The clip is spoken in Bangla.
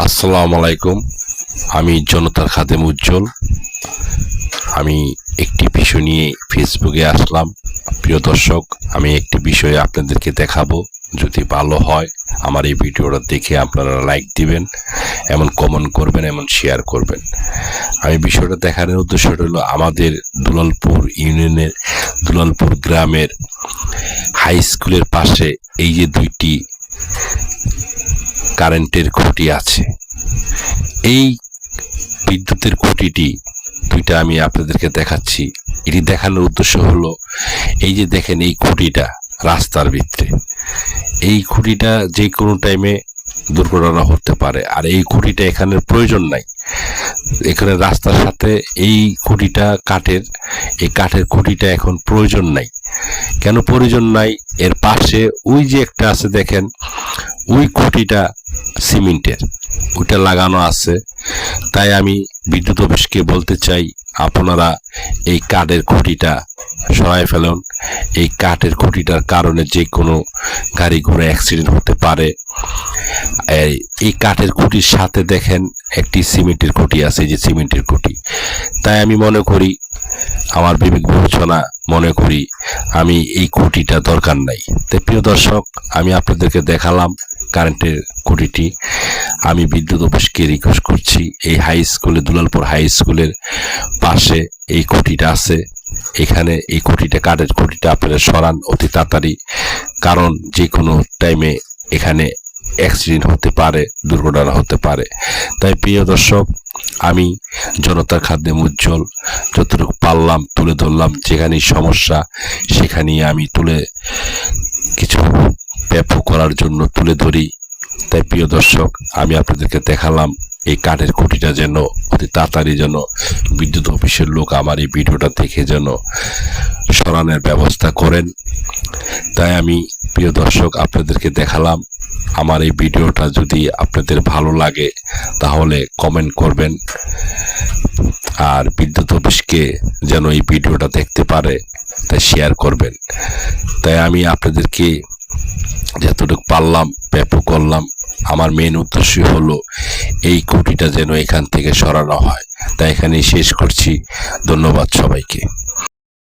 আসসালামু আলাইকুম। আমি জনতার খাদেম উজ্জ্বল। আমি একটি বিষয় নিয়ে ফেসবুকে আসলাম। প্রিয় দর্শক, আমি একটি বিষয় আপনাদেরকে দেখাবো। যদি ভালো হয় আমার এই ভিডিওটা দেখে আপনারা লাইক দিবেন, এমন কমেন্ট করবেন, এমন শেয়ার করবেন। আমি বিষয়টা দেখানোর উদ্দেশ্য হলো আমাদের দুলালপুর ইউনিয়নের দুলালপুর গ্রামের হাই স্কুলের পাশে এই যে দুইটি কারেন্টের খুঁটি আছে, এই বিদ্যুতের খুঁটিটি দুইটা আমি আপনাদেরকে দেখাচ্ছি। এটি দেখানোর উদ্দেশ্য হলো, এই যে দেখেন এই খুঁটিটা রাস্তার ভিতরে, এই খুঁটিটা যে কোনো টাইমে দুর্ঘটনা হতে পারে। আর এই খুঁটিটা এখানের প্রয়োজন নাই। এখানে রাস্তার সাথে এই খুঁটিটা কাঠের, এই কাঠের খুঁটিটা এখন প্রয়োজন নাই। কেন প্রয়োজন নাই? এর পাশে ওই যে একটা আছে দেখেন, ওই খুঁটিটা সিমেন্টের, ওইটা লাগানো আছে। তাই আমি বিদ্যুৎ অফিসকে বলতে চাই, আপনারা এই কাঠের খুঁটিটা সরাই ফেলুন। এই কাঠের খুঁটিটার কারণে যে কোনো গাড়ি ঘোড়া অ্যাক্সিডেন্ট হতে পারে। এই কাঠের খুঁটির সাথে দেখেন একটি সিমেন্টের খুঁটি আছে, এই যে সিমেন্টের খুঁটি। তাই আমি মনে করি, আমার বিবেক বিবেচনা মনে করি আমি এই খুঁটিটা দরকার নাই। তাই প্রিয় দর্শক, আমি আপনাদেরকে দেখালাম কারেন্টের খুঁটিটি। আমি বিদ্যুৎ অফিসকে রিকোয়েস্ট করছি, এই হাই স্কুলে, দুলালপুর হাই স্কুলের পাশে এই খুঁটিটা আছে, এখানে এই খুঁটিটা, কাঠের খুঁটিটা আপনারা সরান অতি তাড়াতাড়ি। কারণ যে কোনো টাইমে এখানে অ্যাক্সিডেন্ট হতে পারে, দুর্ঘটনা হতে পারে। তাই প্রিয় দর্শক, আমি জনতার খাদেম উজ্জ্বল যতটুকু পারলাম তুলে ধরলাম। যেখানেই সমস্যা সেখানেই আমি কিছু ব্যাপক করার জন্য তুলে ধরি। তাই প্রিয় দর্শক, আমি আপনাদেরকে দেখালাম এই কাঠের খুঁটিটা যেন অতি তাড়াতাড়ি যেন বিদ্যুৎ অফিসের লোক আমার এই ভিডিওটা দেখে যেন সরানোর ব্যবস্থা করেন। তাই আমি প্রিয় দর্শক আপনাদেরকে দেখালাম। আমার এই ভিডিওটা যদি আপনাদের ভালো লাগে তাহলে কমেন্ট করবেন, আর বিদ্যুৎ অফিসকে যেন এই ভিডিওটা দেখতে পারে তাই শেয়ার করবেন। তাই আমি আপনাদেরকে যতটুকু পারলাম ব্যাপক করলাম। আমার মেন উদ্দেশ্য হলো এই খুঁটিটা যেন এখান থেকে সরানো হয়। তাই এখানেই শেষ করছি। ধন্যবাদ সবাইকে।